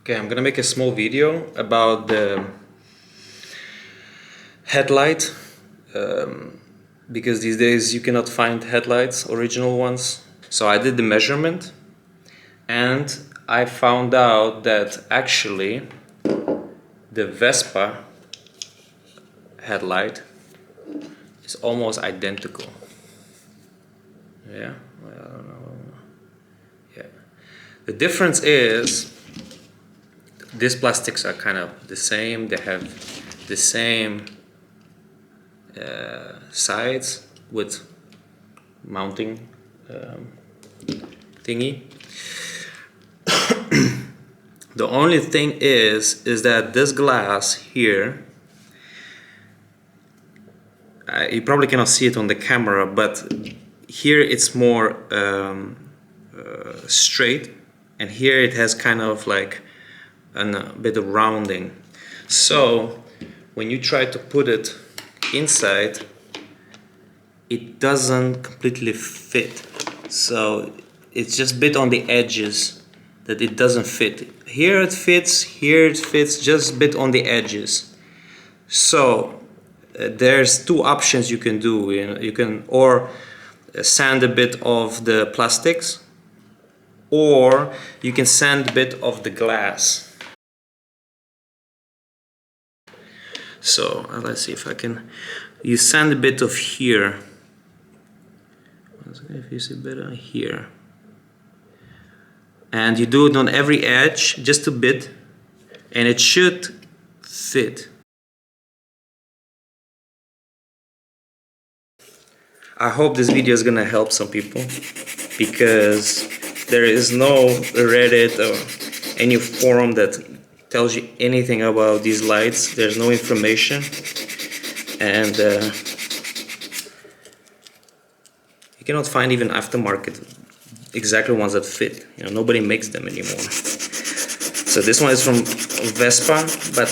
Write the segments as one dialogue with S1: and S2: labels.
S1: Okay, I'm gonna make a small video about the headlight because these days you cannot find headlights, original ones. So I did the measurement and I found out that actually the Vespa headlight is almost identical. Yeah, well, I don't know. Yeah, the difference is these plastics are kind of the same. They have the same sides with mounting thingy. The only thing is that this glass here, you probably cannot see it on the camera, but here it's more straight, and here it has kind of like a bit of rounding. So when you try to put it inside, it doesn't completely fit. So it's just a bit on the edges that it doesn't fit. Here it fits just a bit on the edges. So there's two options you can do. You can or sand a bit of the plastics, or you can sand a bit of the glass. So let's see if I can. You sand a bit of here. If you see better here, and you do it on every edge, just a bit, and it should fit. I hope this video is gonna help some people, because there is no Reddit or any forum that tells you anything about these lights. There's no information, and you cannot find even aftermarket exactly ones that fit. You know, nobody makes them anymore. So this one is from Vespa, but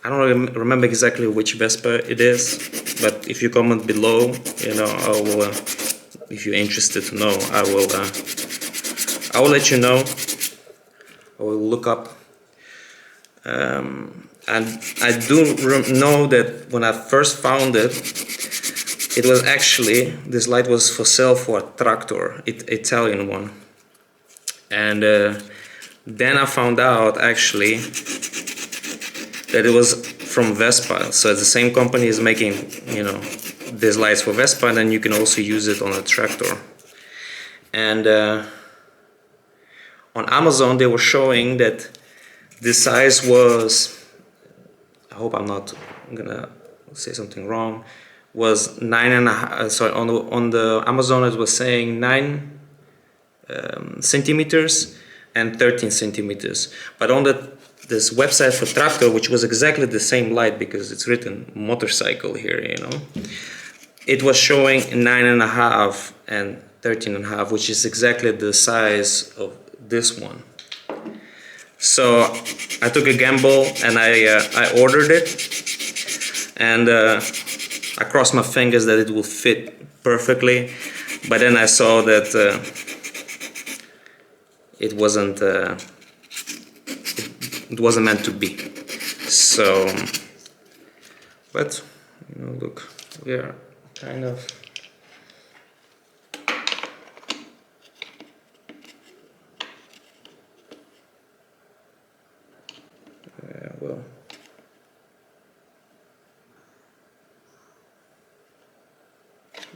S1: I don't remember exactly which Vespa it is. But if you comment below, you know, I will. If you're interested to know, I will let you know. I will look up. And I do know that when I first found it, it was actually, this light was for sale for a tractor, Italian one. And then I found out actually that it was from Vespa. So the same company is making, you know, these lights for Vespa, and then you can also use it on a tractor. And on Amazon they were showing that the size was, I hope I'm not gonna say something wrong, was 9.5. Sorry, on the Amazon it was saying 9 centimeters and 13 centimeters. But on this website for tractor, which was exactly the same light because it's written motorcycle here, you know, it was showing 9.5 and 13.5, which is exactly the size of this one. So I took a gamble and I ordered it, and I crossed my fingers that it will fit perfectly. But then I saw that it wasn't meant to be. So, but you know, look, we are kind of. Well,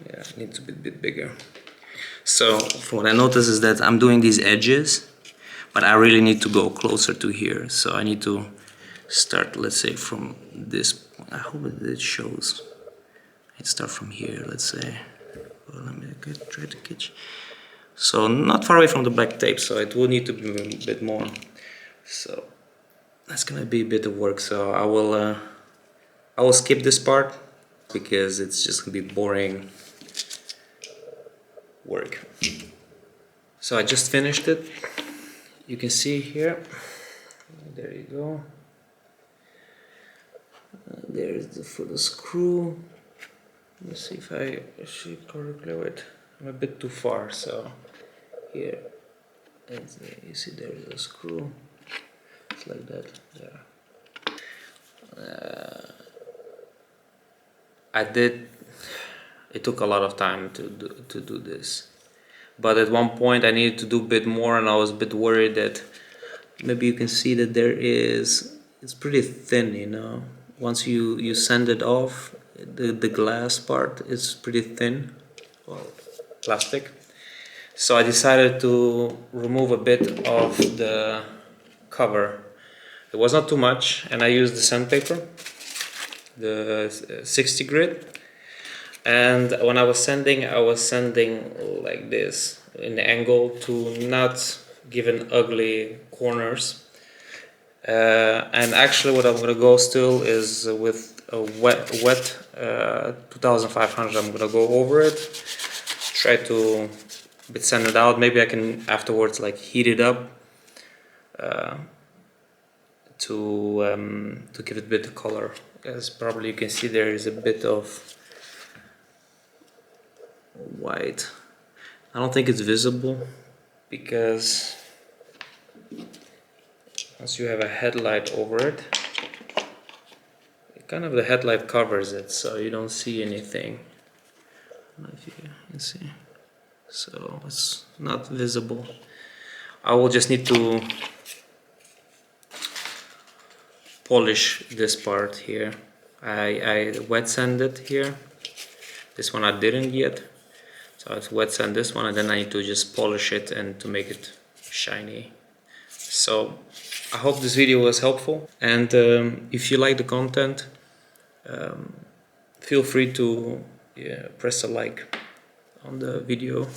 S1: yeah, it needs to be a bit bigger. So from what I notice is that I'm doing these edges, but I really need to go closer to here. So I need to start, let's say, from this point. I hope it shows. Let's start from here, let's say. Well, let me try to catch. So not far away from the black tape, so it will need to be a bit more. So that's gonna be a bit of work. So I will skip this part because it's just gonna be boring work. So I just finished it. You can see here. There you go. There's for the screw. Let's see if I see it correctly. Wait, I'm a bit too far. So here, You see there is a screw. It's like that there. It took a lot of time to do this, but at one point I needed to do a bit more, and I was a bit worried that maybe you can see that it's pretty thin, you know. Once you sand it off, the glass part is pretty thin, well, plastic. So I decided to remove a bit of the cover. It was not too much, and I used the sandpaper, the 60 grit. And when I was sanding like this in the angle to not give an ugly corners. And actually what I'm gonna go still is with a wet 2500. I'm gonna go over it, try to bit sand it out. Maybe I can afterwards like heat it up to give it a bit of color. As probably you can see, there is a bit of white. I don't think it's visible because once you have a headlight over it, kind of the headlight covers it, so you don't see anything. I don't know if you can see. So it's not visible. I will just need to polish this part here. I wet sanded here. This one I didn't yet. So I wet sand this one, and then I need to just polish it and to make it shiny. So I hope this video was helpful, and if you like the content, feel free to press a like on the video.